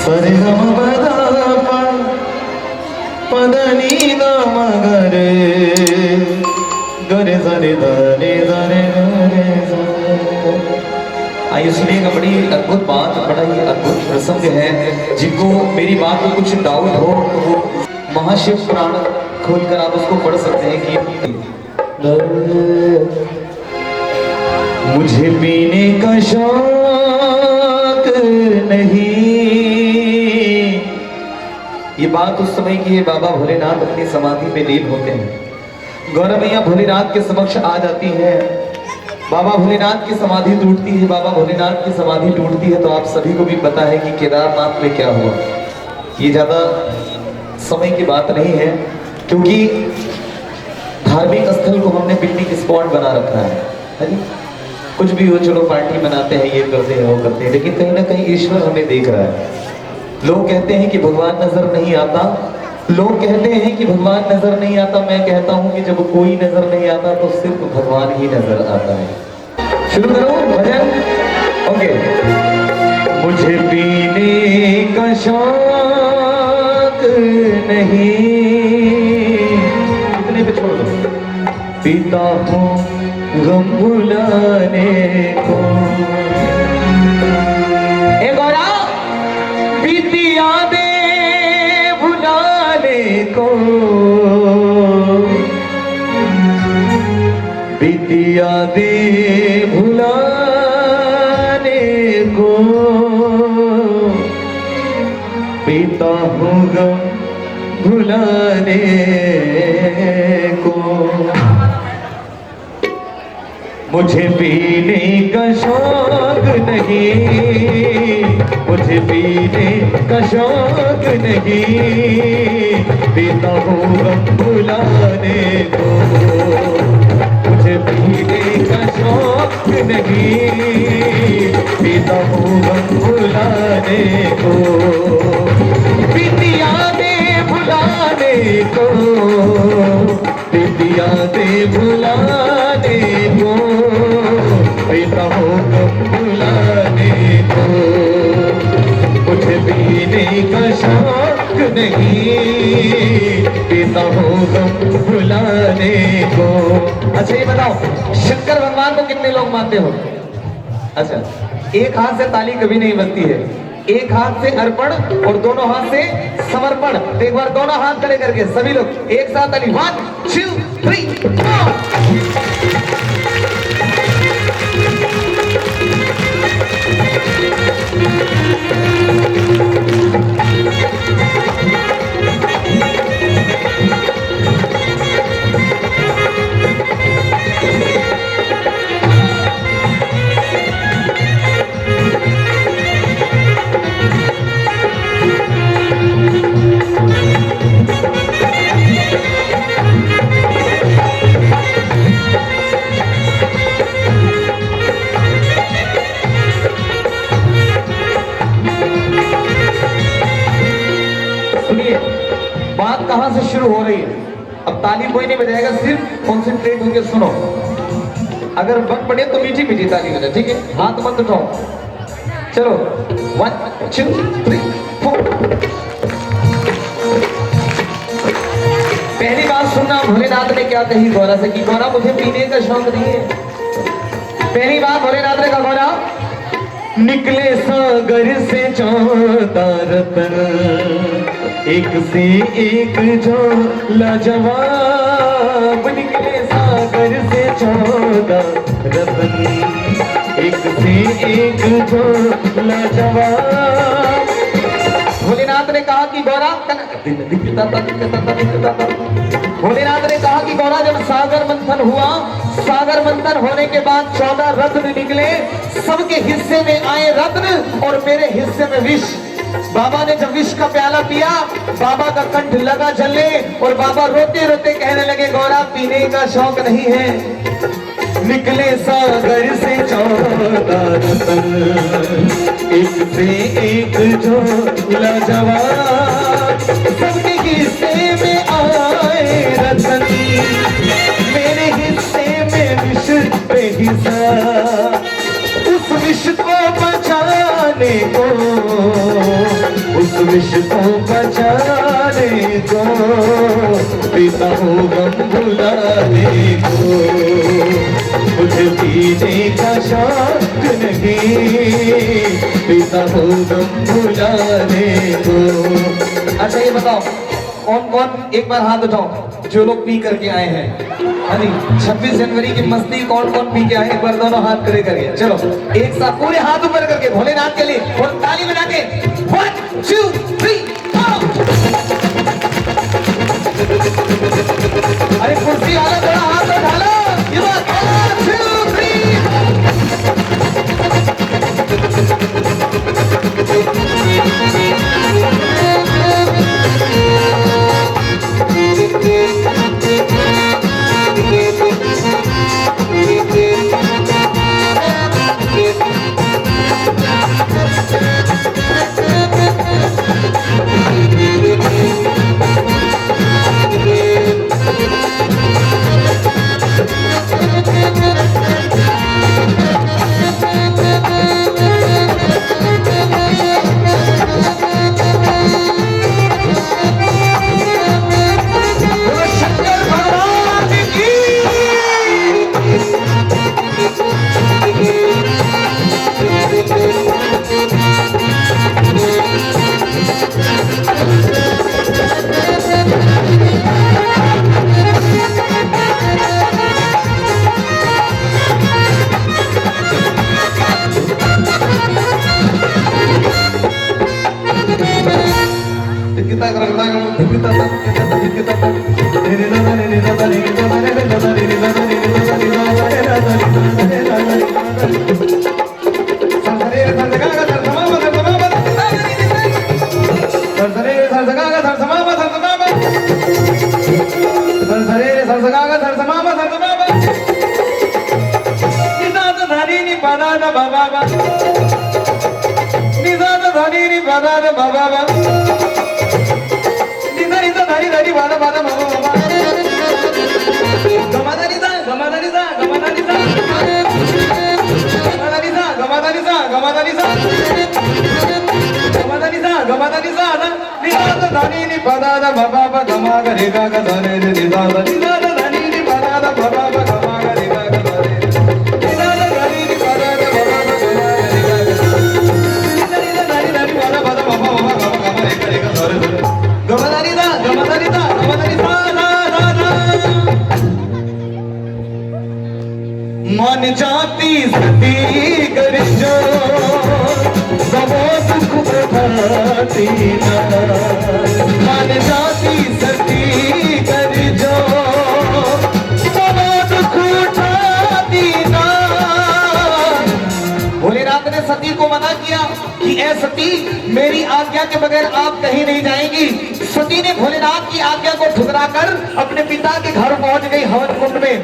सरे गम पदा पद नी ग मगरे गरे सरे धरे धरे इसलिए एक बड़ी अद्भुत बात, बड़ा ही अद्भुत प्रसंग है। जिनको मेरी बात में कुछ डाउट हो तो वो महाशिव पुराण खोलकर आप उसको पढ़ सकते हैं कि मुझे पीने का शौक नहीं। ये बात उस समय की है, बाबा भोलेनाथ अपनी समाधि में लीन होते हैं। गौरा मैया भोलेनाथ के समक्ष आ जाती है, बाबा भोलेनाथ की समाधि टूटती है। बाबा भोलेनाथ की समाधि टूटती है तो आप सभी को भी पता है कि केदारनाथ में क्या हुआ। ये ज्यादा समय की बात नहीं है, क्योंकि धार्मिक स्थल को हमने पिकनिक स्पॉट बना रखा है जी। कुछ भी हो, चलो पार्टी मनाते हैं, ये करते हैं, वो करते हैं, लेकिन कहीं ना कहीं ईश्वर हमें देख रहा है। लोग कहते हैं कि भगवान नजर नहीं आता, लोग कहते हैं कि भगवान नजर नहीं आता। मैं कहता हूं कि जब कोई नजर नहीं आता तो सिर्फ भगवान ही नजर आता है। शुरू करो भजन। ओके। मुझे पीने का शौक नहीं, इतने पे छोड़ दो। पीता हूं गम भुलाने को। एक और बीती यादें को, बीती यादें भुलाने को, पीता हूँ गम भुलाने को। मुझे पीने का शौक नहीं, मुझे पीने का शौक नहीं, पीता हूँ गम भुलाने को। मुझे पीने का शौक नहीं, पीता हूँ गम भुलाने को। बीती यादें भुलाने को, बीती यादें भुलाने को, पीता हूँ गम भुलाने को। मुझे पीने का शौक नहीं, पीता हूँ गम भुलाने को। अच्छा ये बताओ, शंकर भगवान को कितने लोग मानते हो? अच्छा, एक हाथ से ताली कभी नहीं बजती है, एक हाथ से अर्पण और दोनों हाथ से समर्पण। तो एक बार दोनों हाथ खड़े करके सभी लोग एक साथ ताली। 1 2 3 4। बात कहां से शुरू हो रही है? अब ताली कोई नहीं बजाएगा, सिर्फ कॉन्सेंट्रेट होकर सुनो। अगर बन पड़े तो मीठी मीठी ताली बजाओ, ठीक है? हाथ मत उठाओ। चलो 1 2 3 4। पहली बात सुनना, भोलेनाथ ने क्या कही गौरा से कि गौरा मुझे पीने का शौक नहीं है। पहली बात भोलेनाथ ने कहा, गौरा निकले सागर से 14 रतन, एक से एक जो लाजवाब। निकले सागर से 14 रतन, एक से एक जो लाजवाब। भोलेनाथ ने कहा कि गौरा, भोलेनाथ ने कहा कि गौरा जब सागर मंथन हुआ, सागर मंथन होने के बाद 14 रत्न निकले, सबके हिस्से में आए रत्न और मेरे हिस्से में विष। बाबा ने जब विष का प्याला पिया, बाबा का कंठ लगा जलने और बाबा रोते रोते कहने लगे, गौरा पीने का शौक नहीं है। निकले सागर से 14 रतन, एक से एक जो लाजवाब। सबके हिस्से में आए रतन, मेरे हिस्से में विष पे हिसाब। इश्कों का जाने को, पीता हूँ गम भुलाने को, मुझे पीने का शौक नहीं, पीता हूँ गम भुलाने को। अच्छा ये बताओ कौन कौन, एक बार हाथ उठाओ जो लोग पी करके आए हैं। हाँ जी, 26 जनवरी की मस्ती कौन कौन पी के आए, एक बार दोनों हाथ खड़े करिए। चलो एक साथ पूरे हाथ ऊपर करके भोलेनाथ के लिए और ताली बजा के 1 2 3 अरे कुर्सी वाला थोड़ा हाथ उठा लो। ये बात 1 2 मन जाती सती कर जो सबो दुख उठाती ना, मन जाती सती कर जो सबो दुख उठाती ना। भोलेनाथ ने सती को मना किया कि ऐ सती मेरी आज्ञा के बगैर आप कहीं नहीं जाएंगी। सती ने भोलेनाथ की आज्ञा को ठुकराकर अपने पिता के घर पहुंच गई हवन कुंड में।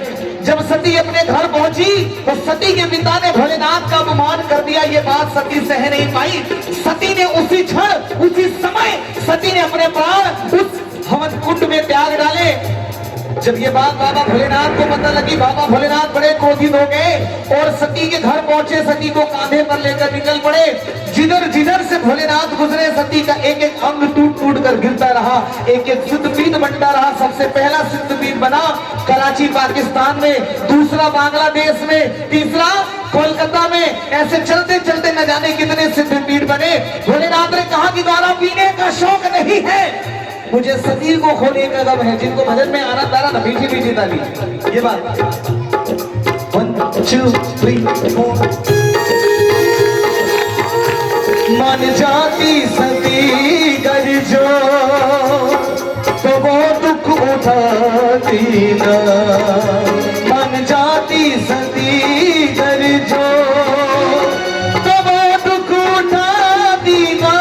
जब सती अपने घर पहुंची तो सती के पिता ने भोलेनाथ का अपमान कर दिया। ये बात सती सह नहीं पाई। सती ने उसी क्षण उसी समय सती ने अपने प्राण उस हवन कुंड में त्याग डाले। जब ये बात बाबा भोलेनाथ को पता लगी, बाबा भोलेनाथ बड़े क्रोधित हो गए और सती के घर पहुंचे। सती को कांधे पर लेकर निकल पड़े। जिधर जिधर से भोलेनाथ गुजरे सती का एक एक अंग टूट टूट कर गिरता रहा, एक एक सिद्धपीठ बनता रहा। सबसे पहला सिद्धपीठ बना कराची पाकिस्तान में, दूसरा बांग्लादेश में, तीसरा कोलकाता में। ऐसे चलते चलते न जाने कितने सिद्धपीठ बने। भोलेनाथ ने कहा कि द्वारा पीने का शौक नहीं है, मुझे सती को खोने का गम है। जिनको भजन में आनंद आ रहा था पीछे पीछे ताली। ये बात 1 2 3 4 मन जाती सती कर जो तो वो दुख उठाती ना, मन जाती सती कर जो तो वो दुख उठाती ना।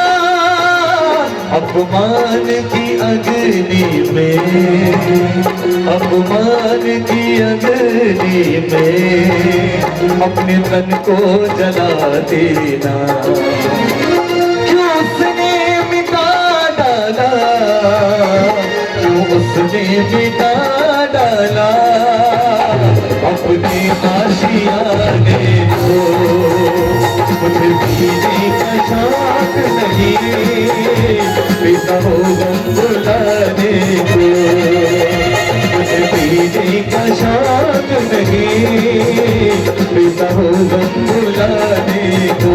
अपमान की अग्नि में, अपमान की अग्नि में अपने तन को जला देना। क्यों उसने मिटा डाला, क्यों उसने मिटा डाला अपने आशियाने को। मुझे पीने का शौक नहीं, पीता हूँ गम भुलाने को। मुझे पीने का शौक नहीं, पीता हूँ गम भुलाने को।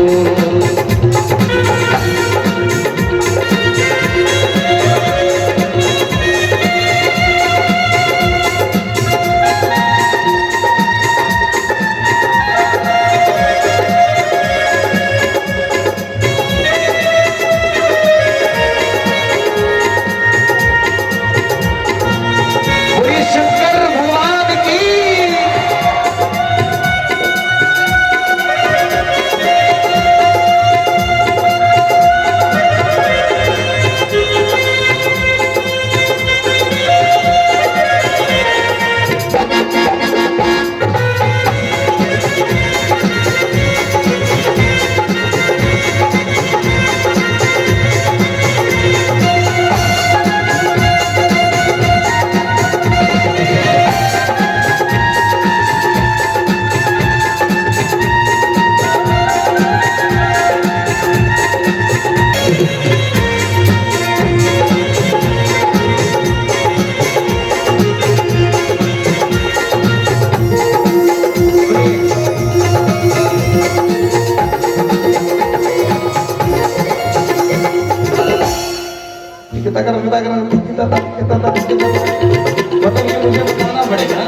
मतलब ये मुझे बताना पड़ेगा।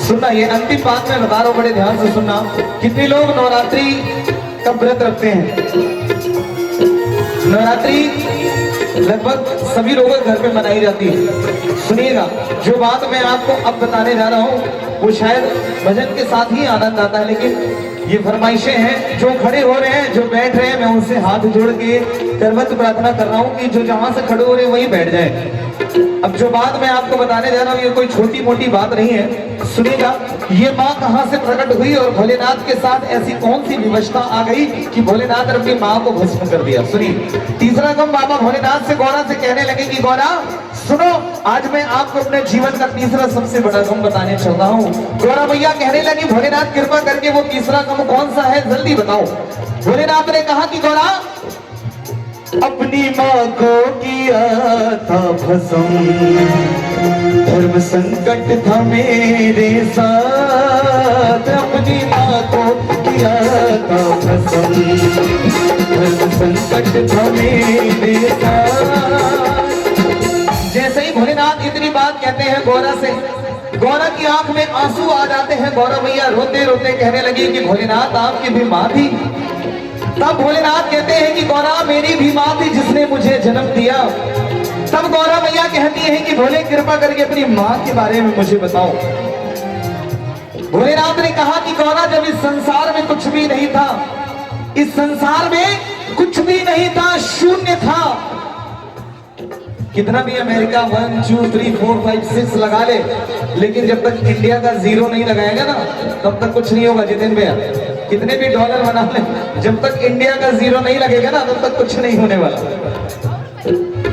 सुनना, ये अंतिम बात मैं बता रहा हूँ, बड़े ध्यान से सुनना। कितने लोग नवरात्रि का व्रत रखते हैं? नवरात्रि लगभग सभी लोगों के घर पे मनाई जाती है। सुनिएगा, जो बात मैं आपको अब बताने जा रहा हूँ वो शायद भजन के साथ ही आनंद आता है, लेकिन ये फरमाइशें हैं। जो खड़े हो रहे हैं, जो बैठ रहे हैं, मैं उनसे हाथ जोड़ के करवत प्रार्थना कर रहा हूँ कि जो जहां से खड़े हो रहे हैं वहीं बैठ जाए। अब जो बात मैं आपको बताने जा रहा हूँ ये कोई छोटी मोटी बात नहीं है। सुनिएगा, ये माँ कहाँ से प्रकट हुई और भोलेनाथ के साथ ऐसी कौन सी विवशता आ गई कि भोलेनाथ ने अपनी माँ को भस्म कर दिया। सुनिए, तीसरा गम बाबा भोलेनाथ से गौरा से कहने लगे कि गौरा सुनो, आज मैं आपको अपने जीवन का तीसरा सबसे बड़ा गम बताने चल रहा हूँ। गौरा भैया कहने लगी, भोलेनाथ कृपा करके वो तीसरा गम कौन सा है, जल्दी बताओ। भोलेनाथ ने कहा कि गौरा, अपनी माँ को किया था भस्म, धर्म संकट था मेरे साथ। अपनी माँ को किया था भस्म, धर्म संकट था मेरे साथ। जैसे ही भोलेनाथ इतनी बात कहते हैं गौरा से, गौरा की आंख में आंसू आ जाते हैं। गौरा भैया रोते रोते कहने लगी कि भोलेनाथ आपकी भी माँ थी। तब भोलेनाथ कहते हैं कि गौरा मेरी भी माँ थी जिसने मुझे जन्म दिया। तब गौरा भैया कहती है कि भोले कृपा करके अपनी माँ के बारे में मुझे बताओ। भोलेनाथ ने कहा कि गौरा, जब इस संसार में कुछ भी नहीं था, इस संसार में कुछ भी नहीं था, शून्य था। कितना भी अमेरिका 1 2 3 4 5 6 लगा ले, लेकिन जब तक इंडिया का जीरो नहीं लगाएगा ना तब तक कुछ नहीं होगा। जितेंद्र भैया, कितने भी डॉलर बना ले, जब तक इंडिया का जीरो नहीं लगेगा ना तब तक कुछ नहीं होने वाला।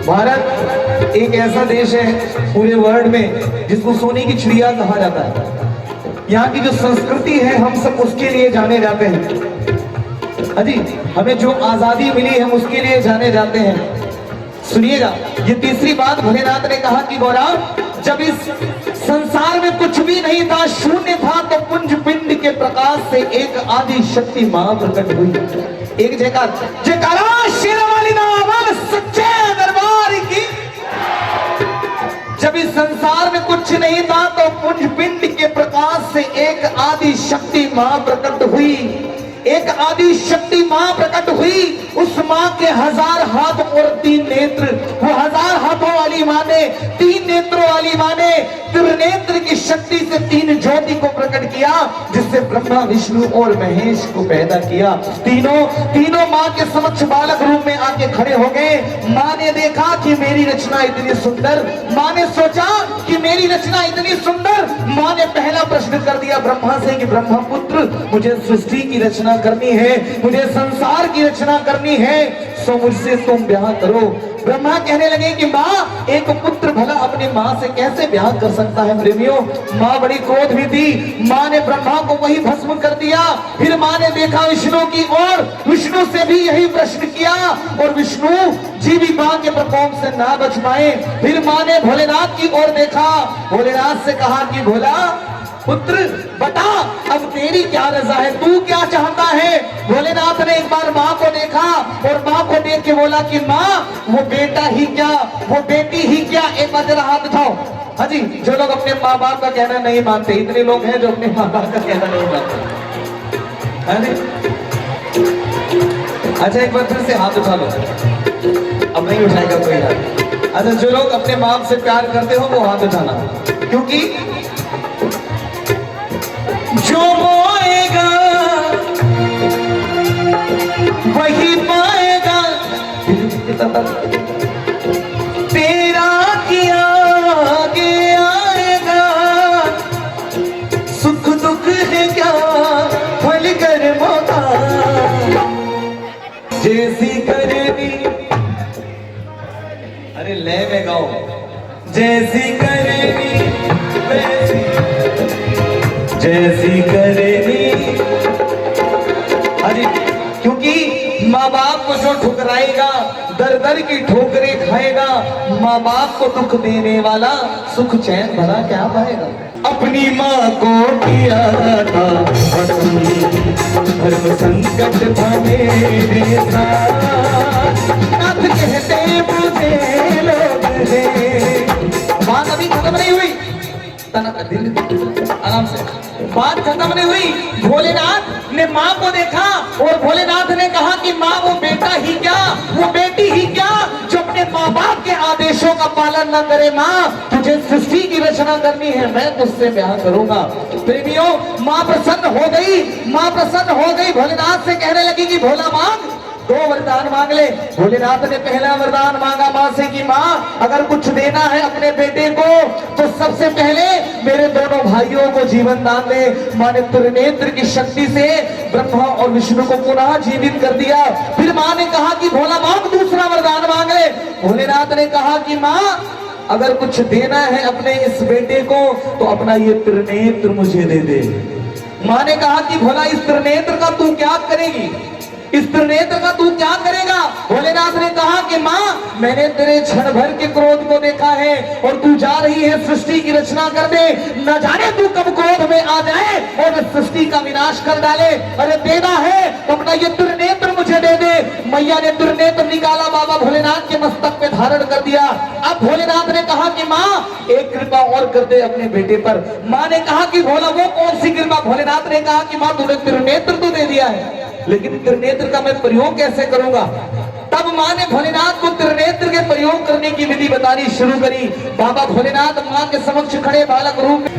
भारत एक ऐसा देश है पूरे वर्ल्ड में जिसको सोने की चिड़िया कहा जाता है। यहाँ की जो संस्कृति है हम सब उसके लिए जाने जाते हैं। अजी, हमें जो आजादी मिली हम उसके लिए जाने जाते हैं। सुनिएगा, ये तीसरी बात भोलेनाथ ने कहा कि गौरा, जब इस संसार में कुछ भी नहीं था, शून्य था, तो पुंज पिंड के प्रकाश से एक आदि शक्ति मां प्रकट हुई। एक जयकार, जयकारा शेरावाली नाम सच्चे दरबार की। जब इस संसार में कुछ नहीं था तो पुंज पिंड के प्रकाश से एक आदि शक्ति मां प्रकट हुई। एक आदि शक्ति मां प्रकट हुई। उस मां के 1000 हाथ और 3 नेत्र, वो 1000 हाथों वाली मां ने 3 नेत्रों वाली मां ने त्रिनेत्र की शक्ति से 3 ज्योति को प्रकट किया, जिससे ब्रह्मा विष्णु और महेश को पैदा किया। तीनों मां के समक्ष बालक रूप में आके खड़े हो गए। मां ने देखा कि मेरी रचना इतनी सुंदर, मां ने सोचा कि मेरी रचना इतनी सुंदर। मां ने पहला प्रश्न कर दिया ब्रह्मा से कि ब्रह्मा पुत्र, मुझे सृष्टि की रचना करनी है, मुझे संसार की रचना करनी है। सो मुझसे तुम ब्याह करो। ब्रह्मा कहने लगे कि माँ, एक पुत्र भला अपनी माँ से कैसे ब्याह कर सकता है। प्रेमियों, माँ बड़ी क्रोध भी थी। माँ ने ब्रह्मा को वही भस्म कर दिया। फिर माँ ने देखा विष्णु की ओर, विष्णु से भी यही प्रश्न किया और विष्णु जी भी माँ के प्रकोप से ना बच पाए। फिर माँ ने भोलेनाथ की ओर देखा, भोलेनाथ से कहा कि भोला पुत्र बता, अब तेरी क्या रजा है, तू क्या चाहता है। भोलेनाथ ने एक बार माँ को देखा और माँ को देख के बोला कि माँ, वो बेटा ही क्या, वो बेटी ही क्या। एक बार जरा हाथ उठाओ। हाँ जी, जो लोग अपने माँ बाप का कहना नहीं मानते, इतने लोग हैं जो अपने माँ बाप का कहना नहीं मानते, है नहीं? अच्छा, एक बार फिर से हाथ उठा लो। अब नहीं उठाएगा कोई हाथ। अच्छा, जो लोग अपने बाप से प्यार करते हो वो हाथ उठाना, क्योंकि जो बोएगा वही पाएगा। तेरा किया आगे आएगा, सुख दुख है क्या फल कर्मों का। जैसी करनी, अरे लय में गाओ, जैसी करनी वैसी, जैसी करेगी। अरे क्योंकि माँ बाप को जो ठुकराएगा, दर दर की ठोकरें खाएगा, माँ बाप को दुख देने वाला सुख चैन भला क्या पाएगा। अपनी माँ को किया था धर्म संकट था मेरे साथ, नाथ कहते मुझे लोग हैं। बात अभी खत्म नहीं हुई, आराम से, बात खत्म नहीं हुई। भोलेनाथ ने माँ को देखा और भोलेनाथ ने कहा कि माँ, वो बेटा ही क्या, वो बेटी ही क्या जो अपने माँ बाप के आदेशों का पालन न करे। माँ, तुझे सृष्टि की रचना करनी है, मैं तुझसे ब्याह करूंगा। प्रेमियों, माँ प्रसन्न हो गई, माँ प्रसन्न हो गई। भोलेनाथ से कहने लगी कि भोला मांग, दो वरदान मांग ले। भोलेनाथ ने पहला वरदान मांगा माँ से कि माँ, अगर कुछ देना है अपने बेटे को तो सबसे पहले मेरे दोनों भाइयों को जीवन दान दे। माँ ने त्रिनेत्र की शक्ति से ब्रह्मा और विष्णु को पुनः जीवित कर दिया। फिर माँ ने कहा कि भोला मांग, दूसरा वरदान मांग ले। भोलेनाथ ने कहा कि माँ, अगर कुछ देना है अपने इस बेटे को तो अपना ये त्रिनेत्र मुझे दे दे। माँ ने कहा कि भोला, इस त्रिनेत्र का तू क्या करेगी, इस त्रिनेत्र का तू क्या करेगा। भोलेनाथ ने कहा कि माँ, मैंने तेरे क्षण भर के क्रोध को देखा है और तू जा रही है सृष्टि की रचना कर दे, न जाने तू कब क्रोध में आ जाए और इस सृष्टि का विनाश कर डाले। अरे देना है तो अपना ये त्रिनेत्र मुझे दे दे। मैया ने त्रिनेत्र निकाला, बाबा भोलेनाथ के मस्तक पे धारण कर दिया। अब भोलेनाथ ने कहा कि माँ, एक कृपा और कर दे अपने बेटे पर। माँ ने कहा कि भोला, वो कौन सी कृपा। भोलेनाथ ने कहा कि माँ, तूने त्रिनेत्र तो दे दिया है, लेकिन त्रिनेत्र का मैं प्रयोग कैसे करूंगा। तब माँ ने भोलेनाथ को त्रिनेत्र के प्रयोग करने की विधि बतानी शुरू करी। बाबा भोलेनाथ माँ के समक्ष खड़े बालक रूप में,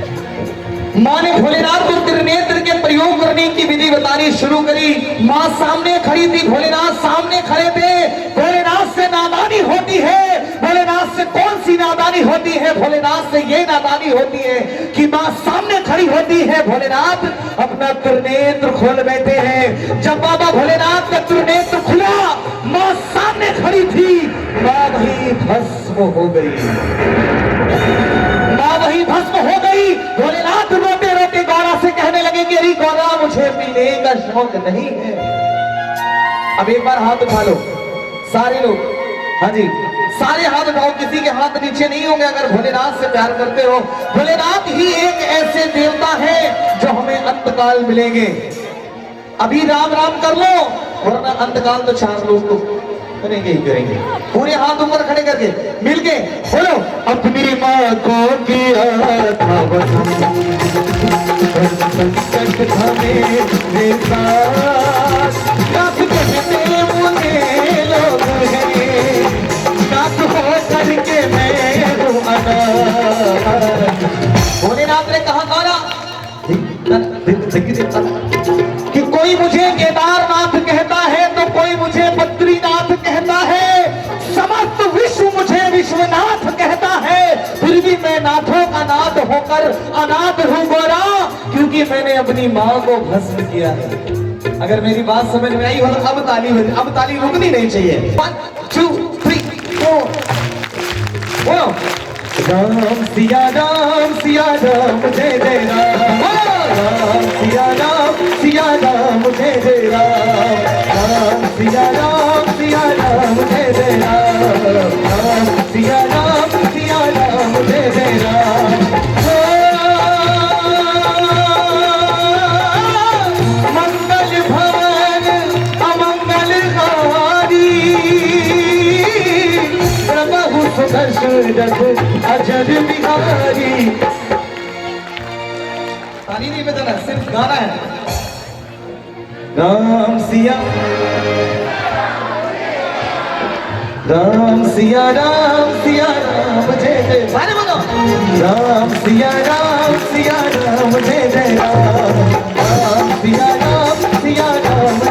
माँ ने भोलेनाथ को त्रिनेत्र के प्रयोग करने की विधि बतानी शुरू करी। माँ सामने खड़ी थी, भोलेनाथ सामने खड़े थे। भोलेनाथ से नादानी होती है। भोलेनाथ से कौन सी नादानी होती है? भोलेनाथ से ये नादानी होती है कि माँ सामने खड़ी होती है, भोलेनाथ अपना त्रिनेत्र खोल बैठे हैं। जब बाबा भोलेनाथ का त्रिनेत्र खुला, माँ सामने खड़ी थी, माँ वही भस्म हो गई, माँ वही भस्म हो गई। भोलेनाथ रोते रोते गौरा से कहने लगे कि अरे गौरा, मुझे पीने का शौक नहीं है। अब एक बार हाथ उठा लो सारे लोग, हाँ जी, सारे हाथ उठाओ, किसी के हाथ नीचे नहीं होंगे अगर भोलेनाथ से प्यार करते हो। भोलेनाथ ही एक ऐसे देवता है जो हमें अंतकाल मिलेंगे। अभी राम राम कर लो, वरना अंतकाल तो चार लोग तो करेंगे ही करेंगे। पूरे हाथ ऊपर खड़े करके मिलके बोलो, अपनी माँ को किया था संकट था मेरे साथ, नाथ कहते मुझे लोग हैं, नाथ हो करके मैं हूँ अनाथ। भोलेनाथ ने कहा गौरा कि कोई मुझे केदारनाथ कहता है तो कोई मुझे बद्रीनाथ कहता है, समस्त विश्व मुझे विश्वनाथ कहता है, फिर भी मैं नाथों का नाथ होकर अनाथ हूँ गौरा, क्योंकि मैंने अपनी माँ को भस्म किया है। अगर मेरी बात समझ में आई हो तो अब ताली हो, अब ताली रुकनी नहीं चाहिए। 1 2 3 4 बोलो। राम सिया राम जय जय राम। राम सिया राम जय जय राम। राम सिया राम जय जय राम। राम सिया राम जय जय राम। मंगल भवन अमंगल हारी, प्रभु सुदर्शनथ अजर बिहारी। ताली नहीं बजाना, सिर्फ गाना है। राम सिया राम जय जय। सारे बोलो। राम सिया राम जय जय राम। राम सिया राम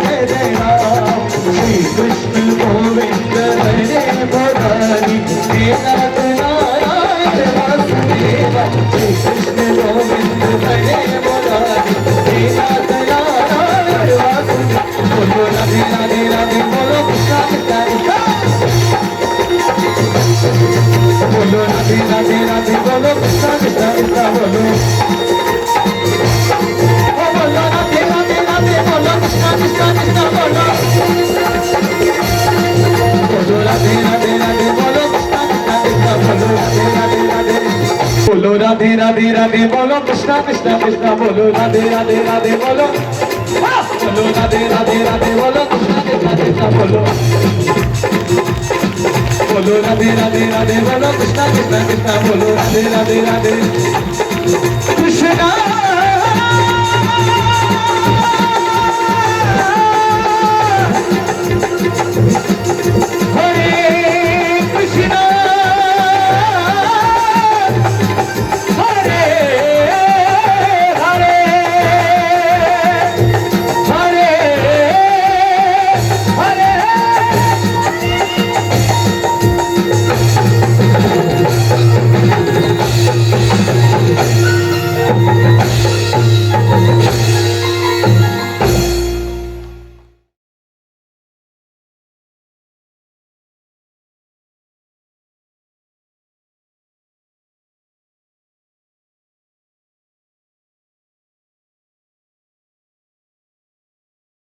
जय जय राम। श्री कृष्ण गोविंद हरे मुरारी, हे नाथ नारायण वासुदेव। श्री कृष्ण गोविंद हरे मुरारी, हे नाथ नारायण वासुदेव। बोलो राधे राधे राधे, बोलो कृष्ण कृष्ण कृष्ण। बोलो राधे राधे राधे, बोलो कृष्ण कृष्ण कृष्ण। बोलो बोलो राधे राधे राधे, बोलो कृष्ण कृष्ण कृष्ण। बोलो बोलो राधे राधे राधे, बोलो कृष्ण कृष्ण कृष्ण। बोलो राधे राधे राधे, बोलो राधे राधे राधे, बोलो कृष्ण कृष्ण कृष्ण। बोलो राधे राधे राधे, बोलो बोलो राधे राधे राधे, बोलो कृष्ण कृष्ण कृष्ण। बोलो बोलो राधे राधे राधे, बोलो कृष्णा कृष्णा कृष्णा। बोलो राधे राधे राधे कृष्णा